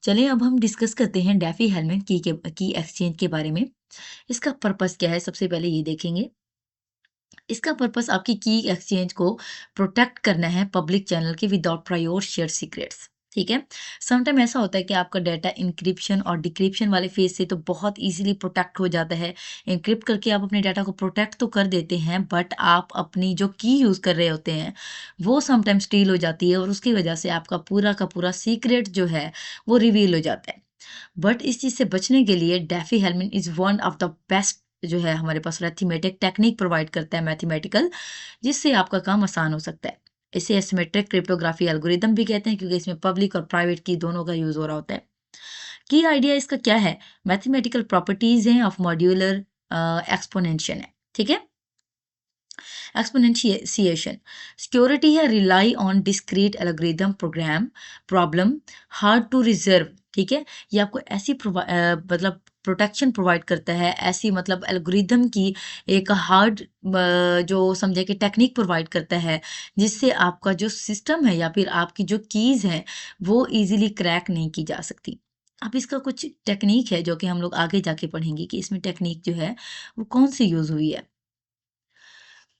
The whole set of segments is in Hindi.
चलें अब हम डिस्कस करते हैं डैफी हेलमैन की एक्सचेंज के बारे में। इसका पर्पस क्या है सबसे पहले ये देखेंगे। इसका पर्पस आपकी की एक्सचेंज को प्रोटेक्ट करना है पब्लिक चैनल के विदाउट प्रायोर शेयर सीक्रेट्स। ठीक है। समटाइम ऐसा होता है कि आपका डाटा इंक्रिप्शन और डिक्रिप्शन वाले फेज से तो बहुत इजीली प्रोटेक्ट हो जाता है। इंक्रिप्ट करके आप अपने डाटा को प्रोटेक्ट तो कर देते हैं, बट आप अपनी जो की यूज कर रहे होते हैं वो समटाइम स्टील हो जाती है और उसकी वजह से आपका पूरा का पूरा सीक्रेट जो है वो रिवील हो जाता है। बट इस चीज़ से बचने के लिए Daffy Hellman is one of the best जो है हमारे पास मैथमेटिक टेक्निक प्रोवाइड करता है मैथमेटिकल, जिससे आपका काम आसान हो सकता है। इसे एसिमेट्रिक क्रिप्टोग्राफी एल्गोरिदम भी कहते हैं क्योंकि इसमें पब्लिक और प्राइवेट की दोनों का यूज हो रहा होता है। की आइडिया इसका क्या है? मैथमेटिकल प्रॉपर्टीज हैं ऑफ मॉड्यूलर एक्सपोनेंशियल है। ठीक है। एक्सपोनेंशिएशन सिक्योरिटी है, rely on discrete algorithm program problem hard to reserve. ठीक है। ये आपको ऐसी मतलब प्रोटेक्शन प्रोवाइड करता है, ऐसी मतलब एल्गोरिदम की एक हार्ड जो समझे कि टेक्निक प्रोवाइड करता है, जिससे आपका जो सिस्टम है या फिर आपकी जो कीज हैं वो इजीली क्रैक नहीं की जा सकती। अब इसका कुछ टेक्निक है जो कि हम लोग आगे जाके पढ़ेंगे कि इसमें टेक्निक जो है वो कौन सी यूज हुई है।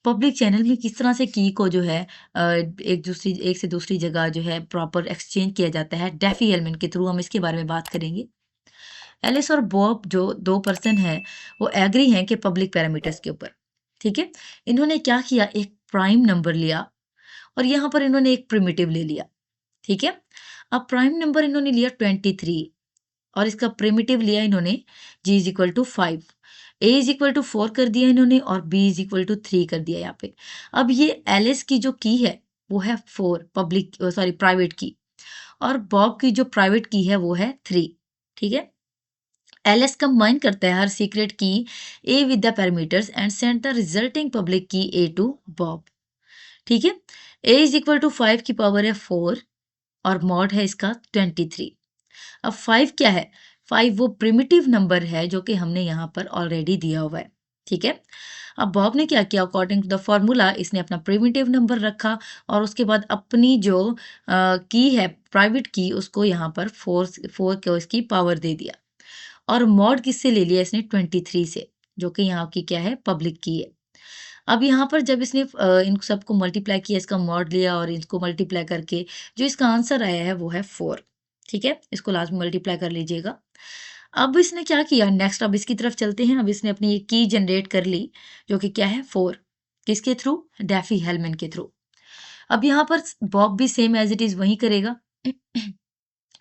पब्लिक चैनल में किस तरह से की को जो है एक से दूसरी जगह जो है प्रॉपर एक्सचेंज किया जाता है डैफी हेलमैन के थ्रू, हम इसके बारे में बात करेंगे। एलिस और बॉब जो दो पर्सन है वो एग्री हैं कि पब्लिक पैरामीटर्स के ऊपर। ठीक है। इन्होंने क्या किया, एक प्राइम नंबर लिया और यहाँ पर इन्होंने एक प्रिमिटिव ले लिया। ठीक है। अब प्राइम नंबर इन्होंने लिया 23 और इसका प्रिमिटिव लिया इन्होंने g is equal to 5, a is equal to 4 कर दिया इन्होंने और b इज इक्वल टू 3 कर दिया यहाँ पे। अब ये एलिस की जो की है वो है 4 पब्लिक सॉरी प्राइवेट की, और बॉब की जो प्राइवेट की है वो है 3। ठीक है। एलिस कंबाइन करता है हर सीक्रेट की a with the parameters and send the resulting public की a टू बॉब। ठीक है। a इज इक्वल टू 5 की पावर है 4 और मॉड है इसका 23। अब 5 क्या है? 5 वो प्रिमिटिव नंबर है जो कि हमने यहाँ पर ऑलरेडी दिया हुआ है। ठीक है। अब बॉब ने क्या किया, अकॉर्डिंग टू द फॉर्मूला इसने अपना प्रिमिटिव नंबर रखा और उसके बाद अपनी जो की है प्राइवेट की उसको यहाँ पर 4 को इसकी पावर दे दिया और मॉड किससे ले लिया इसने 23 से, जो कि यहाँ की क्या है पब्लिक की है। अब यहाँ पर जब इसने इन सबको मल्टीप्लाई किया, इसका मॉड लिया और इसको मल्टीप्लाई करके जो इसका आंसर आया है वो है 4। ठीक है। इसको लास्ट में मल्टीप्लाई कर लीजिएगा। अब इसने क्या किया नेक्स्ट, अब इसकी तरफ चलते हैं। अब इसने अपनी एक की जनरेट कर ली जो कि क्या है 4, किसके थ्रू? डैफी हेलमैन के थ्रू। अब यहाँ पर बॉब भी सेम एज इट इज वही करेगा।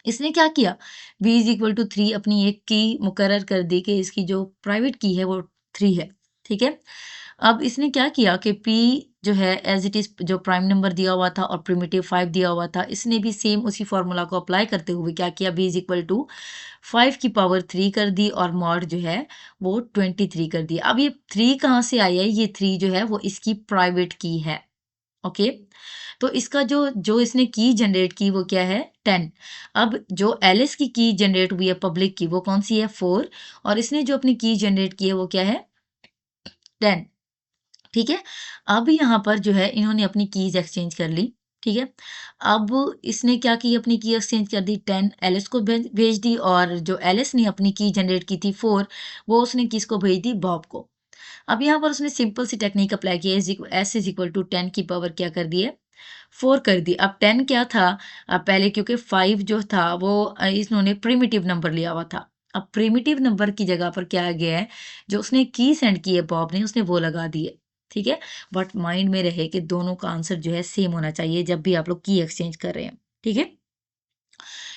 इसने क्या किया, b इज इक्वल टू 3 अपनी एक की मुकर्रर कर दी कि इसकी जो प्राइवेट की है वो 3 है। ठीक है। अब इसने क्या किया कि p जो है एज इट इज जो प्राइम नंबर दिया हुआ था और प्रिमिटिव 5 दिया हुआ था, इसने भी सेम उसी फॉर्मूला को अप्लाई करते हुए क्या किया, b इज इक्वल टू 5 की पावर 3 कर दी और मॉड जो है वो 23 कर दिया। अब ये 3 कहाँ से आई है? ये 3 जो है वो इसकी प्राइवेट की है। ओके। तो इसका जो जो इसने की जनरेट की वो क्या है 10। अब जो एलिस की जनरेट हुई है पब्लिक की वो कौन सी है 4, और इसने जो अपनी की जनरेट की है वो क्या है 10। ठीक है। अब यहाँ पर जो है इन्होंने अपनी कीज एक्सचेंज कर ली। ठीक है। अब इसने क्या की, अपनी की एक्सचेंज कर दी 10 एलिस को भेज दी, और जो एलिस ने अपनी की जनरेट की थी 4 वो उसने किसको भेज दी, बॉब को। अब यहाँ पर उसने सिंपल सी टेक्निक अप्लाई की, एस इज इक्वल टू 10 की पावर क्या कर दी है 4 कर दी। अब 10 क्या था, पहले क्योंकि 5 जो था वो इन्होंने प्रिमिटिव नंबर लिया हुआ था। अब प्रिमिटिव नंबर की जगह पर क्या आ गया है, जो उसने की सेंड की है बॉब ने उसने वो लगा दी है। ठीक है। बट माइंड में रहे कि दोनों का आंसर जो है सेम होना चाहिए जब भी आप लोग की एक्सचेंज कर रहे हैं। ठीक है।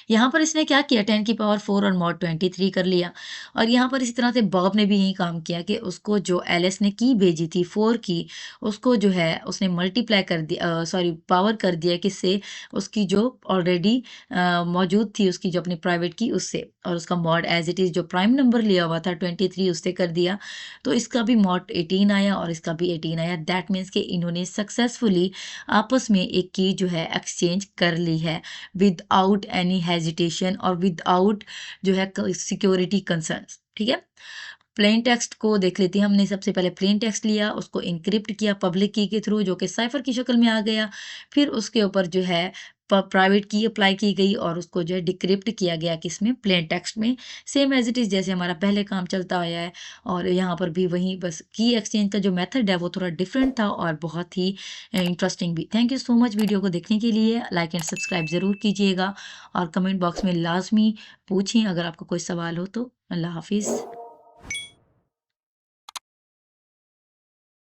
यहाँ पर इसने क्या किया 10 की पावर 4 और मॉड 23 कर लिया, और यहाँ पर इसी तरह से बॉब ने भी यही काम किया कि उसको जो एलिस ने की भेजी थी 4 की उसको जो है उसने मल्टीप्लाई कर दिया, सॉरी पावर कर दिया किससे, उसकी जो ऑलरेडी मौजूद थी उसकी जो अपनी प्राइवेट की उससे, और उसका मॉड एज इट इज जो प्राइम नंबर लिया हुआ था 23 उससे कर दिया। तो इसका भी मॉड 18 आया और इसका भी 18 आया। दैट मीन्स कि इन्होंने सक्सेसफुली आपस में एक की जो है एक्सचेंज कर ली है विदाउट एनी हेजिटेशन और विदाउट जो है सिक्योरिटी कंसर्न्स। ठीक है। प्लेन टेक्स्ट को देख लेते हैं। हमने सबसे पहले प्लेन टेक्स्ट लिया, उसको इनक्रिप्ट किया पब्लिक की के थ्रू जो कि साइफर की शक्ल में आ गया। फिर उसके ऊपर जो है प्राइवेट की अप्लाई की गई और उसको जो है डिक्रिप्ट किया गया किसमें, प्लेन टेक्स्ट में, सेम एज इट इज़ जैसे हमारा पहले काम चलता आया है। और यहाँ पर भी वही बस की एक्सचेंज का जो मेथड है वो थोड़ा डिफरेंट था और बहुत ही इंटरेस्टिंग भी। Thank you so much video को देखने के लिए। लाइक एंड सब्सक्राइब ज़रूर कीजिएगा और कमेंट बॉक्स में लाजमी पूछें अगर आपको कोई सवाल हो तो। अल्लाह हाफिज़।